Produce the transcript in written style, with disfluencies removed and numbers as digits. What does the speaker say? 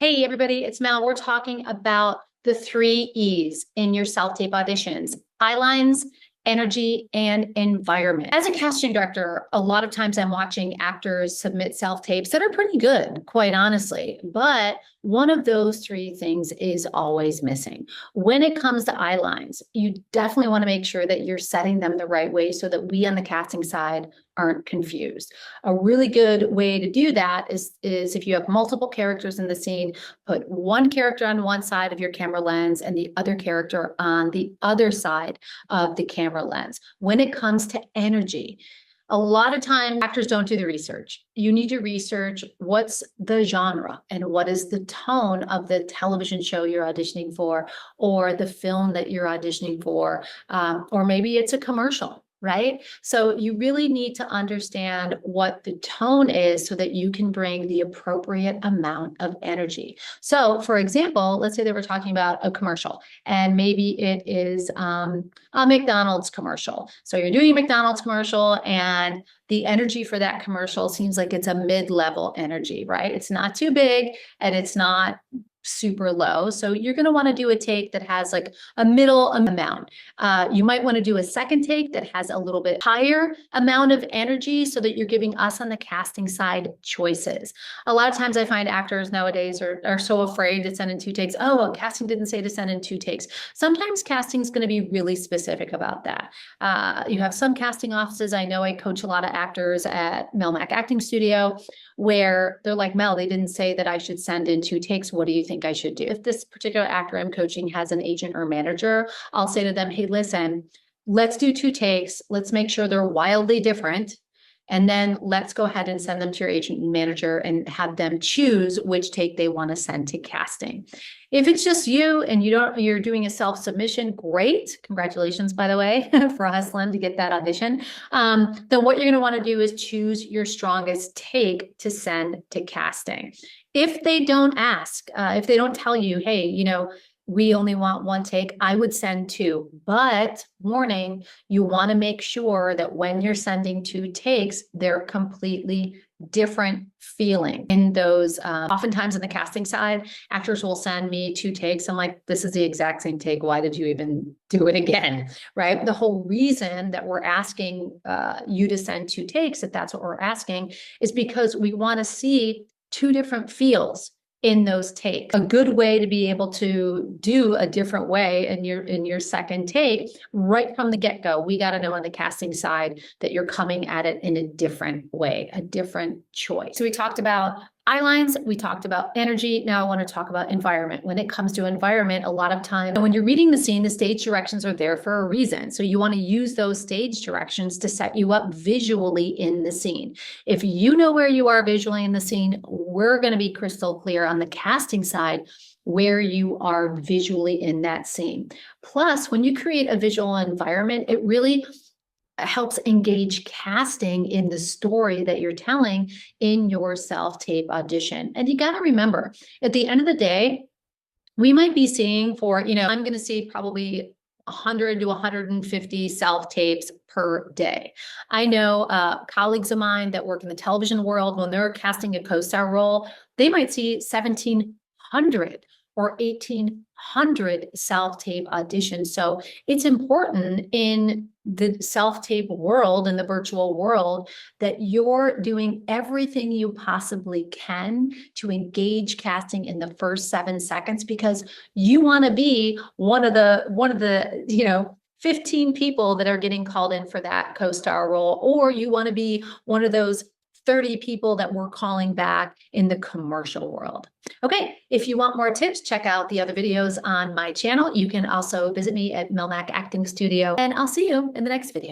Hey, everybody, it's Mel. We're talking about the 3 E's in your self-tape auditions: eyelines, energy, and environment. As a casting director, a lot of times I'm watching actors submit self-tapes that are pretty good, quite honestly. But one of those 3 things is always missing. When it comes to eyelines, you definitely want to make sure that you're setting them the right way so that we on the casting side aren't confused. A really good way to do that is if you have multiple characters in the scene, put one character on one side of your camera lens and the other character on the other side of the camera lens. When it comes to energy, a lot of times actors don't do the research. You need to research what's the genre and what is the tone of the television show you're auditioning for, or the film that you're auditioning for, or maybe it's a commercial. Right? So you really need to understand what the tone is so that you can bring the appropriate amount of energy. So, for example, let's say that we're talking about a commercial and maybe it is a McDonald's commercial. So you're doing a McDonald's commercial and the energy for that commercial seems like it's a mid-level energy, right? It's not too big and it's not super low. So you're going to want to do a take that has like a middle amount. You might want to do a second take that has a little bit higher amount of energy so that you're giving us on the casting side choices. A lot of times I find actors nowadays are so afraid to send in 2 takes. Oh, well, casting didn't say to send in 2 takes. Sometimes casting is going to be really specific about that. You have some casting offices. I know I coach a lot of actors at Mack Acting Studio where they're like, Mel, they didn't say that I should send in 2 takes. What do you think I should do? If this particular actor I'm coaching has an agent or manager, I'll say to them, hey, listen, let's do 2 takes. Let's make sure they're wildly different. And then let's go ahead and send them to your agent and manager and have them choose which take they want to send to casting. If it's just you and you're doing a self-submission, great. Congratulations, by the way, for hustling to get that audition. Then what you're going to want to do is choose your strongest take to send to casting. If they don't ask, if they don't tell you, hey, we only want 1 take, I would send 2. But warning, you want to make sure that when you're sending 2 takes, they're completely different feeling in those. Oftentimes in the casting side, actors will send me 2 takes. I'm like, this is the exact same take. Why did you even do it again? Right? The whole reason that we're asking you to send 2 takes, if that's what we're asking, is because we want to see 2 different feels in those takes. A good way to be able to do a different way in your second take right from the get-go. We got to know on the casting side that you're coming at it in a different way, a different choice. So we talked about eyelines, we talked about energy. Now I want to talk about environment. When it comes to environment, a lot of time when you're reading the scene, the stage directions are there for a reason. So you want to use those stage directions to set you up visually in the scene. If you know where you are visually in the scene, we're going to be crystal clear on the casting side where you are visually in that scene. Plus, when you create a visual environment, it really helps engage casting in the story that you're telling in your self-tape audition. And you got to remember, at the end of the day, we might be seeing I'm going to see probably 100 to 150 self-tapes per day. I know colleagues of mine that work in the television world, when they're casting a co-star role, they might see 1,700 or 1,800 self-tape auditions. So it's important in the self-tape world, in the virtual world, that you're doing everything you possibly can to engage casting in the first 7 seconds, because you want to be one of the 15 people that are getting called in for that co-star role, or you want to be one of those 30 people that we're calling back in the commercial world. Okay, if you want more tips, check out the other videos on my channel. You can also visit me at Mack Acting Studio, and I'll see you in the next video.